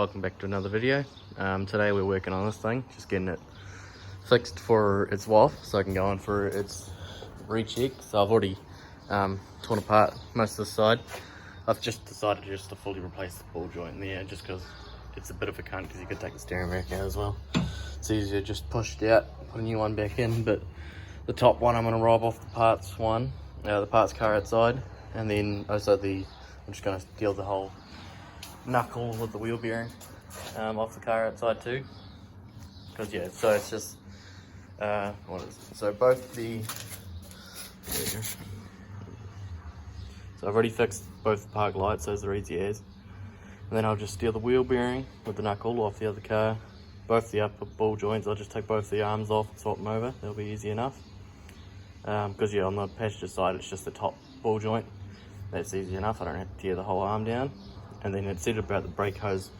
Welcome back to another video. Today we're working on this thing, just getting it fixed for its WAF so I can go on for its recheck. So I've already torn apart most of the side. I've just decided just to fully replace the ball joint in there just because it's a bit of a cunt because you could take the steering rack out as well. It's easier just push it out, put a new one back in, but the top one I'm going to rob off the parts the parts car outside, and then also I'm just going to steal the whole knuckle with the wheel bearing off the car outside too, because yeah, so it's just what is it? So both the so I've already fixed both the park lights, those are easy as, and then I'll just steal the wheel bearing with the knuckle off the other car. Both the upper ball joints, I'll just take both the arms off and swap them over. They'll be easy enough, because yeah, on the passenger side it's just the top ball joint. That's easy enough, I don't have to tear the whole arm down. And then it said about the brake hose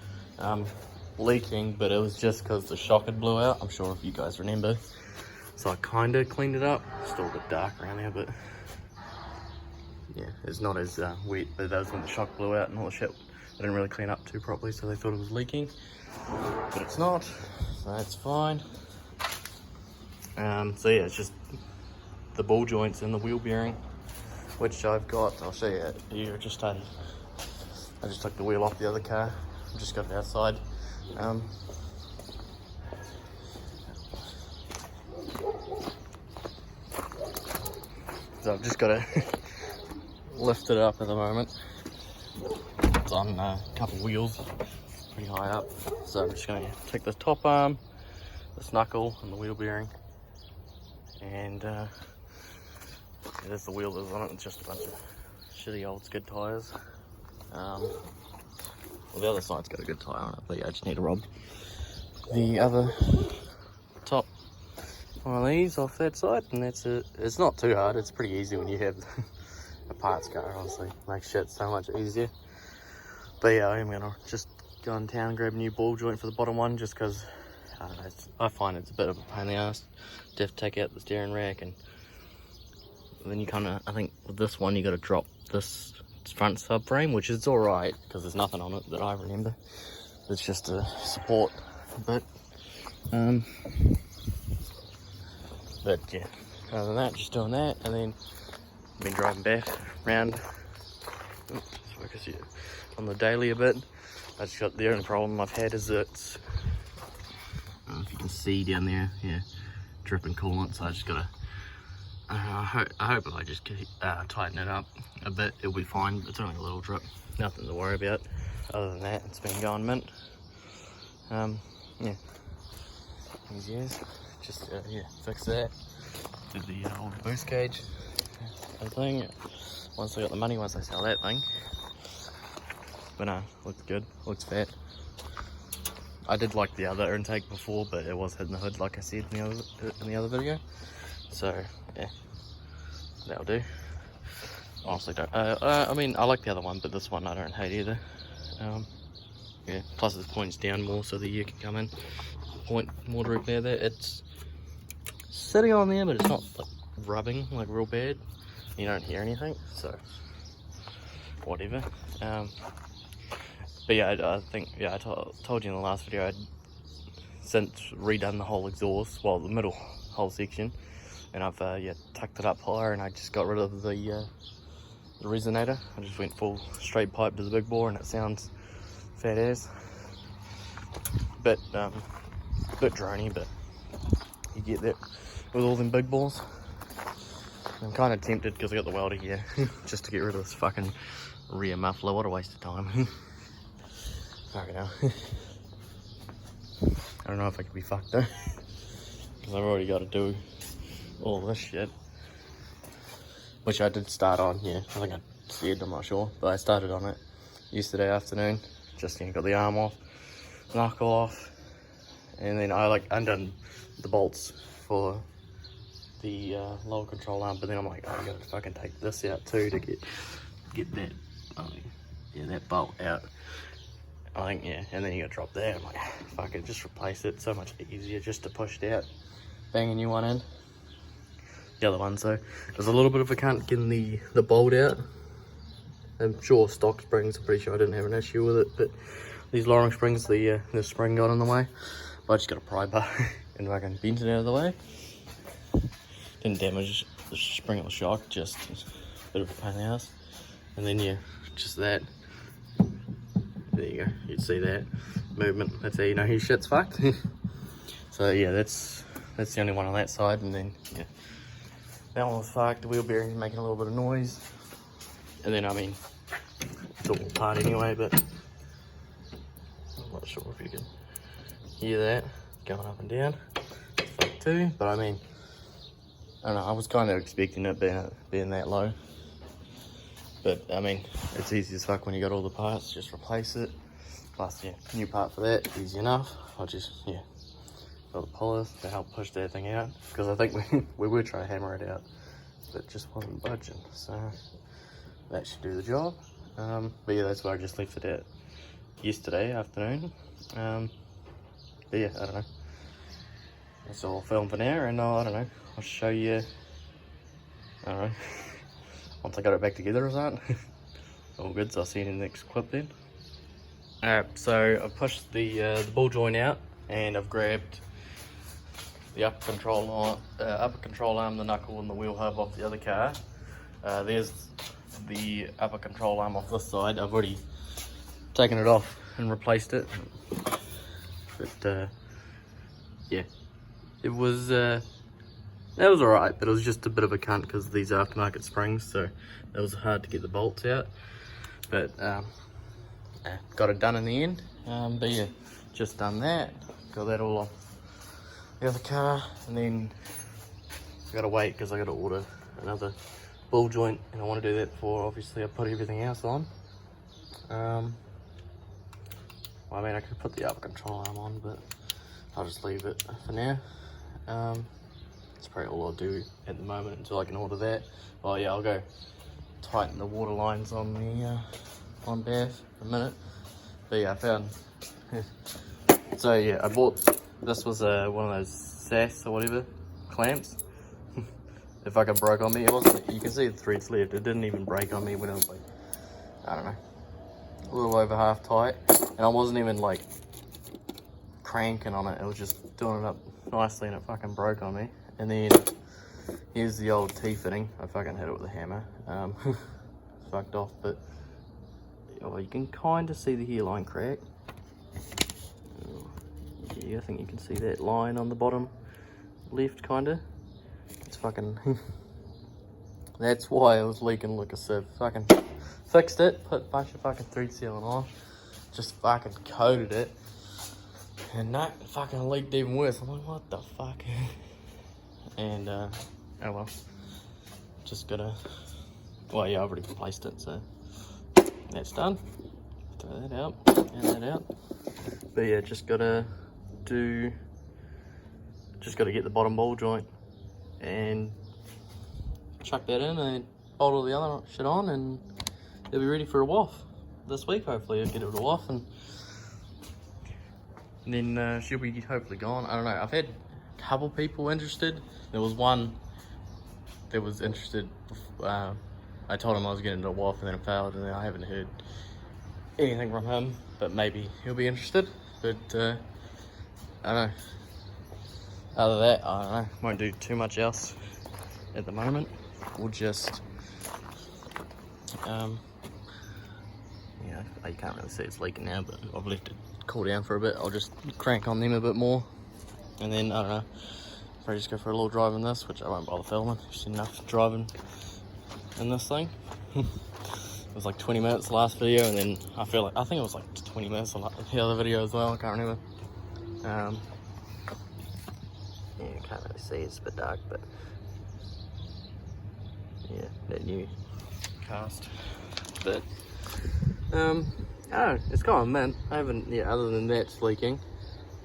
leaking, but it was just because the shock had blew out. I'm sure if you guys remember. So I kind of cleaned it up. Still a bit dark around there, but yeah, it's not as wet. But that was when the shock blew out and all the shit. I didn't really clean up too properly, so they thought it was leaking. But it's not, so that's fine. So yeah, it's just the ball joints and the wheel bearing, which I've got. I'll show you. You just started. I just took the wheel off the other car, just got it outside. So I've just got to lift it up at the moment. It's on a couple wheels, pretty high up. So I'm just going to take the top arm, this knuckle, and the wheel bearing. And there's the wheel that's on it. It's just a bunch of shitty old skid tyres. Well, the other side's got a good tyre on it, but yeah, I just need to rob the other top one of these off that side, and that's it. It's not too hard, it's pretty easy when you have a parts car, honestly. Makes shit so much easier. But yeah, I am gonna just go in town and grab a new ball joint for the bottom one, just because I don't know, I find it's a bit of a pain in the ass to have to take out the steering rack, and then you kind of, I think with this one you got to drop this front subframe, which is alright because there's nothing on it that I remember. It's just a support bit. But yeah, other than that, just doing that, and then I've been driving back around. Focus here on the daily a bit. I just got the only problem I've had is that I don't know if you can see down there, yeah, dripping coolant. So I just gotta. I hope if I just keep, tighten it up a bit, it'll be fine. It's only a little drip, nothing to worry about. Other than that, it's been going mint. Yeah, easy as. Just yeah, fix that. Did the old boost cage thing. Once I got the money, once I sell that thing. But no, looks good, looks fat. I did like the other intake before, but it was hitting the hood like I said in the other video. So yeah, that'll do. Honestly don't, I mean I like the other one, but this one I don't hate either. Yeah, plus it points down more so the air can come in, point more directly at that. It's sitting on there, but it's not like rubbing like real bad. You don't hear anything, so whatever. But yeah, I think, yeah, I told you in the last video I'd since redone the whole exhaust, well the middle whole section. And I've yeah, tucked it up higher, and I just got rid of the resonator. I just went full straight pipe to the big bore, and it sounds fat ass. Bit drony, but you get that with all them big bores. I'm kind of tempted because I got the welder here just to get rid of this fucking rear muffler. What a waste of time. Fucking hell. I don't know if I could be fucked though, because I've already got to do all this shit, which I did start on. Yeah, I think I said, I'm not sure, but I started on it yesterday afternoon. Just got the arm off, knuckle off, and then I like undone the bolts for the lower control arm, but then I'm like, oh, I gotta fucking take this out too to get that yeah, that bolt out. I think, yeah, and then you gotta drop that. I'm like, fuck it, just replace it. So much easier just to push it out, bang a new one in. The other one, so it was a little bit of a cunt getting the bolt out. I'm sure stock springs, I'm pretty sure I didn't have an issue with it, but these lowering springs, the spring got in the way. But I just got a pry bar and fucking bent it out of the way. Didn't damage the spring or the shock, just a bit of a pain in the ass. And then yeah, just that. There you go, you'd see that movement. That's how you know his shit's fucked. So yeah, that's the only one on that side. And then yeah, that one was fucked. The wheel bearing's making a little bit of noise. And then I mean, it's all apart anyway, but I'm not sure if you can hear that going up and down. It's fucked too, but I mean, I don't know, I was kind of expecting it being that low. But I mean, it's easy as fuck when you got all the parts, just replace it. Plus, yeah, new part for that, easy enough. I'll just, yeah, got the pullers to help push that thing out. Because I think we were trying to hammer it out, but it just wasn't budging. So that should do the job. But yeah, that's why I just left it at yesterday afternoon. But yeah, I don't know. That's all I'll film for now, and I don't know, I'll show you, I don't know, once I got it back together or something. All good, so I'll see you in the next clip then. Alright, so I've pushed the ball joint out, and I've grabbed the upper control arm, the knuckle, and the wheel hub off the other car. There's the upper control arm off this side. I've already taken it off and replaced it. But yeah, it was alright, but it was just a bit of a cunt because of these aftermarket springs, so it was hard to get the bolts out. But got it done in the end. But yeah, just done that. Got that all off the other car, and then I gotta wait because I gotta order another ball joint, and I want to do that before obviously I put everything else on. Well, I mean, I could put the upper control arm on, but I'll just leave it for now. That's probably all I'll do at the moment until I can order that. Well, yeah, I'll go tighten the water lines on the on BAF for a minute. But yeah, I found. So yeah, I bought. This was one of those SAS or whatever clamps. It fucking broke on me. It wasn't. You can see the threads left. It didn't even break on me when it was like, I don't know, a little over half tight, and I wasn't even like cranking on it. It was just doing it up nicely, and it fucking broke on me. And then here's the old T fitting. I fucking hit it with a hammer. It's fucked off, but oh, you can kind of see the hairline crack. Yeah, I think you can see that line on the bottom left, kinda. It's fucking. That's why it was leaking like a sieve. Fucking fixed it, put a bunch of fucking thread sealing on, just fucking coated it, and that fucking leaked even worse. I'm like, what the fuck? And oh well, just gotta. Well, yeah, I've already replaced it, so that's done. Throw that out and that out. But yeah, just gotta get the bottom ball joint and chuck that in and bolt all the other shit on, and it'll be ready for a waff this week. Hopefully I'll get it a waff, and then she'll be hopefully gone. I don't know, I've had a couple people interested. There was one that was interested. I told him I was getting a waff, and then it failed, and then I haven't heard anything from him, but maybe he'll be interested. But I don't know, other than that, I don't know, won't do too much else at the moment. We'll just yeah, you can't really see it's leaking now, but I've left it cool down for a bit. I'll just crank on them a bit more, and then I don't know, probably just go for a little drive in this, which I won't bother filming. Just enough driving in this thing. It was like 20 minutes the last video, and then I think it was like 20 minutes on the other video as well. I can't remember. Yeah, you can't really see, it's a bit dark, but yeah, that new cast. But I don't know, it's gone, man. I haven't, yeah, other than that, it's leaking.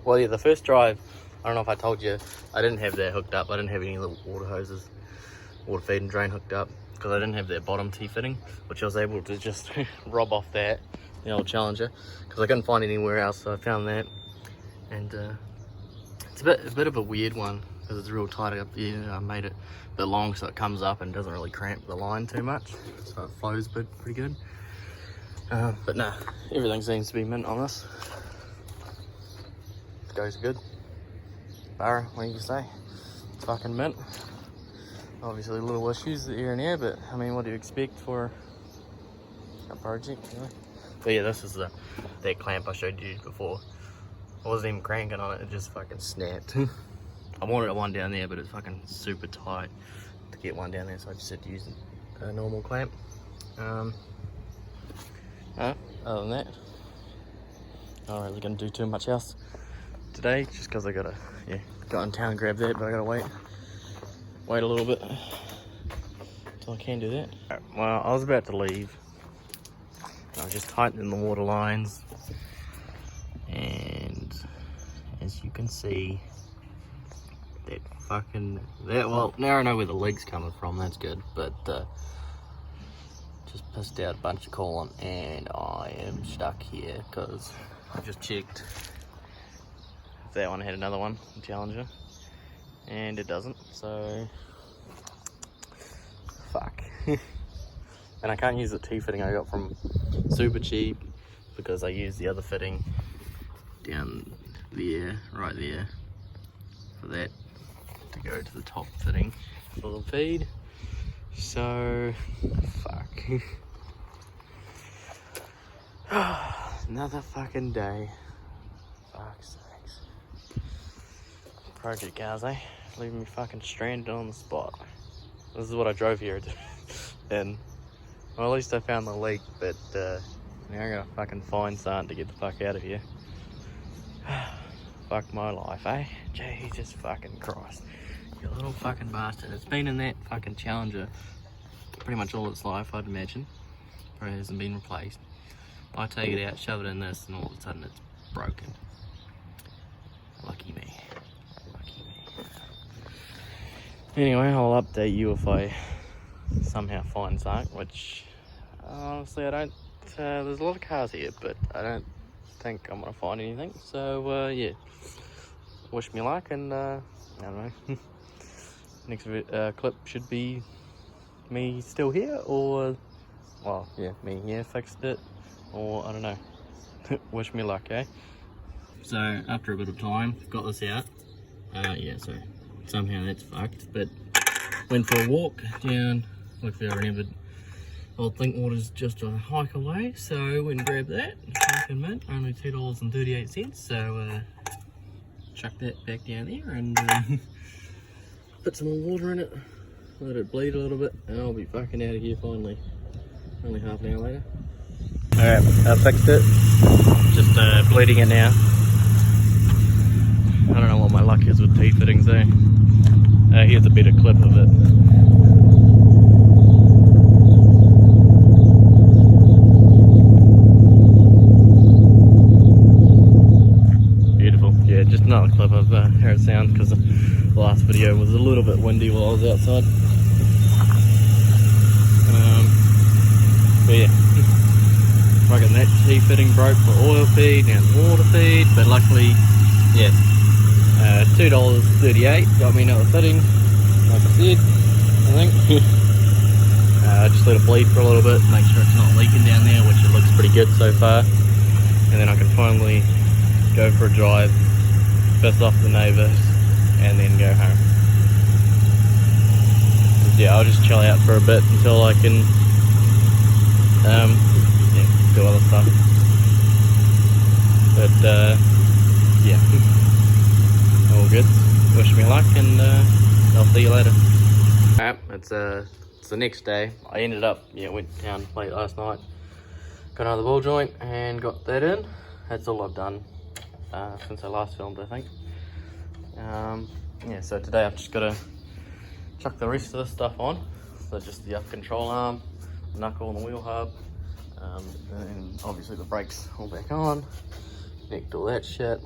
Well, yeah, the first drive, I don't know if I told you, I didn't have that hooked up. I didn't have any little water hoses, water feed and drain hooked up, because I didn't have that bottom T fitting, which I was able to just rob off that, the old Challenger, because I couldn't find anywhere else, so I found that. And it's a bit of a weird one, because it's real tight up there. I made it a bit long so it comes up and doesn't really cramp the line too much, so it flows pretty good. But nah, everything seems to be mint on this. Goes good. Barra, what do you say? It's fucking mint. Obviously little issues here and there, but I mean, what do you expect for a project, you know? But yeah, this is that clamp I showed you before. I wasn't even cranking on it, it just fucking snapped. I wanted one down there, but it's fucking super tight to get one down there, so I just had to use a normal clamp. Other than that, I'm not really gonna do too much else today, just because I gotta, go in town and grab that, but I gotta wait a little bit until I can do that. Right, well, I was about to leave. I was just tightening the water lines, and as you can see, well, now I know where the leg's coming from, that's good, but just pissed out a bunch of coolant, and I am stuck here because I just checked if that one had another one, the Challenger, and it doesn't, so fuck. And I can't use the T fitting I got from Super Cheap because I used the other fitting down there, right there, for that to go to the top fitting for the feed. So fuck. Another fucking day. Fuck's sakes. Project guys, leaving me fucking stranded on the spot. This is what I drove here to. And well, at least I found the leak, but now I gotta fucking find something to get the fuck out of here. Fuck my life, eh? Jesus fucking Christ. You little fucking bastard. It's been in that fucking Challenger pretty much all its life, I'd imagine. Probably hasn't been replaced. I take it out, shove it in this, and all of a sudden it's broken. Lucky me. Lucky me. Anyway, I'll update you if I somehow find something, which honestly I don't. There's a lot of cars here, but I don't think I'm gonna find anything. So yeah, wish me luck, and I don't know. Next clip should be me still here, or well, yeah, me here fixed it, or I don't know. Wish me luck, eh? So after a bit of time, got this out. Yeah, so somehow that's fucked, but went for a walk down. Luckily I remembered Old Thinkwater's just a hike away, so went and grabbed that. Fucking mint, only $2.38, so chuck that back down there and put some more water in it, let it bleed a little bit, and I'll be fucking out of here finally. Only half an hour later. Alright, I fixed it. Just bleeding it now. I don't know what my luck is with T fittings though. Here's a better clip of it. Beautiful. Yeah, just another clip of how it sounds, because the last video was a little bit windy while I was outside. But yeah, fucking that T fitting broke for oil feed and water feed, but luckily, yeah, $2.38 got me another fitting, like I said, I think. Just let it bleed for a little bit, make sure it's not leaking down there, which it looks pretty good so far. And then I can finally go for a drive, piss off the neighbours, and then go home. Yeah, I'll just chill out for a bit until I can yeah, do other stuff. But yeah, all good. Wish me luck, and I'll see you later. Alright, it's the next day. I ended up, went down late last night, got another ball joint and got that in. That's all I've done since I last filmed, I think. Yeah, so today I've just got to chuck the rest of this stuff on. So just the up control arm, knuckle and the wheel hub, and obviously the brakes all back on, connect all that shit,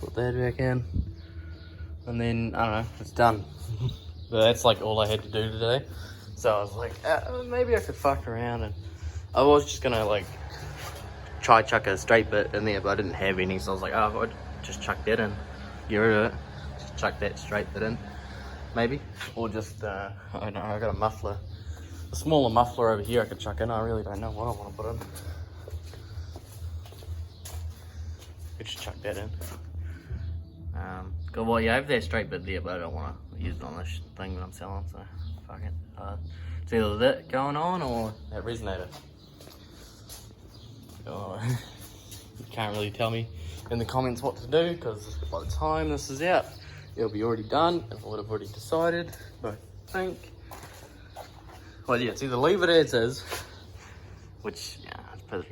put that back in, and then I don't know, it's done. But that's like all I had to do today. So I was like, maybe I could fuck around, and I was just gonna like try chuck a straight bit in there, but I didn't have any, so I was like, oh, I'd just chuck that in, get rid of it, just chuck that straight bit in, maybe, or just I don't know, I got a muffler, a smaller muffler over here I could chuck in. I really don't know what I want to put in. we just chuck that in. Well, yeah, I have that straight bit there, but I don't want to use it on this thing that I'm selling, so fuck it. It's either that going on or that resonator. You can't really tell me in the comments what to do, because by the time this is out, it'll be already done and I would have already decided. But I think, well, yeah, it's either leave it as is, which, yeah,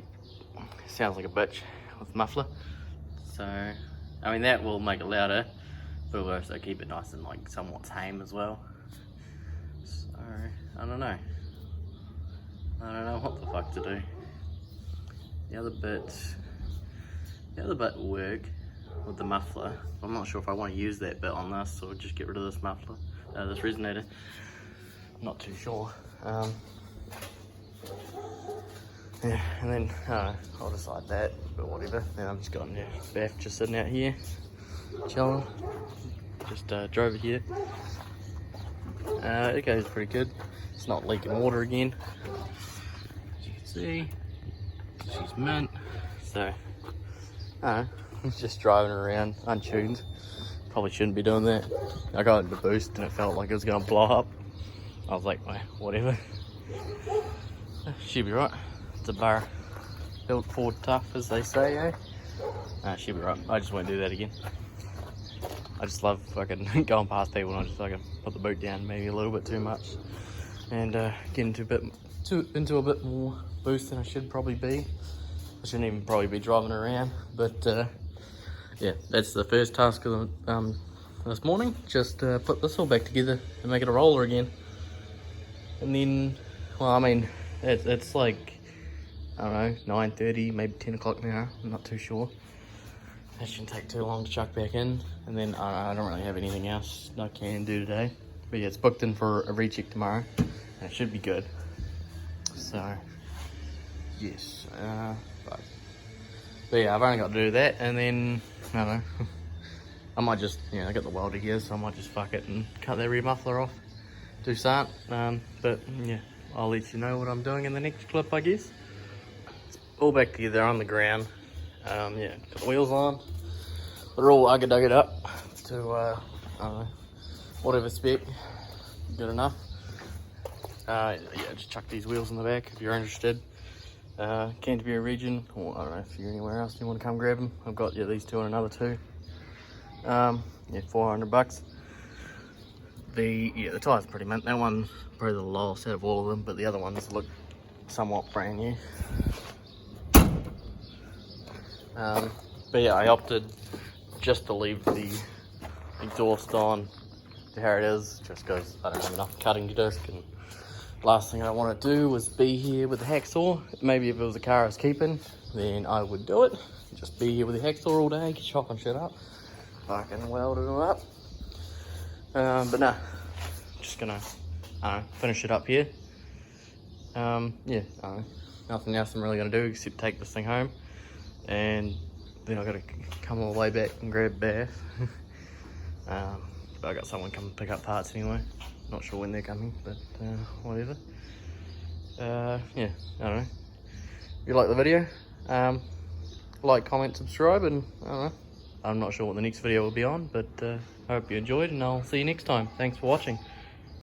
sounds like a bitch with muffler. So, I mean, that will make it louder, but we'll also keep it nice and like somewhat tame as well. So, I don't know. I don't know what the fuck to do. The other bit will work with the muffler. I'm not sure if I want to use that bit on this or just get rid of this muffler, this resonator. I'm not too sure. Yeah, and then I'll decide that, but whatever. Then I've just got my BAF just sitting out here, chilling. Just drove it here. It goes pretty good. It's not leaking water again. As you can see, she's mint. So, just driving around untuned. Probably shouldn't be doing that. I got into boost and it felt like it was gonna blow up. I was like, well, whatever. She'll be right. It's a bar built Ford tough, as they say, eh? She'll be right. I just won't do that again. I just love fucking going past people and I just fucking put the boot down maybe a little bit too much and get into a bit more boost than I should probably be. I shouldn't even probably be driving around, but yeah, that's the first task of this morning. Just put this all back together and make it a roller again. And then, well, I mean, it's like, I don't know, 9:30, maybe 10 o'clock now, I'm not too sure. That shouldn't take too long to chuck back in. And then I don't really have anything else I can do today. But yeah, it's booked in for a recheck tomorrow, and it should be good. So, yes. But yeah, I've only got to do that, and then, I don't know. I might just, I got the welder here, so I might just fuck it and cut that rear muffler off. Do something. But yeah, I'll let you know what I'm doing in the next clip, I guess. It's all back together on the ground. Yeah, got the wheels on. They're all ugga-duggered up to, I don't know, whatever spec. Good enough. Yeah, just chuck these wheels in the back if you're interested. Canterbury region, or I don't know if you're anywhere else you want to come grab them. I've got these two and another two. Yeah, $400. The tyres are pretty mint. That one's probably the lowest out of all of them, but the other ones look somewhat brand new. But yeah, I opted just to leave the exhaust on to how it is, just because I don't have enough cutting disc, and last thing I want to do was be here with the hacksaw. Maybe if it was a car I was keeping, then I would do it. Just be here with the hacksaw all day, chopping shit up, fucking welding it up. But nah, just gonna finish it up here. Yeah, nothing else I'm really gonna do except take this thing home, and then I gotta come all the way back and grab BAF. But I got someone come pick up parts anyway. Not sure when they're coming, but whatever. Yeah, I don't know. If you like the video, like, comment, subscribe, and I don't know. I'm not sure what the next video will be on, but I hope you enjoyed, and I'll see you next time. Thanks for watching.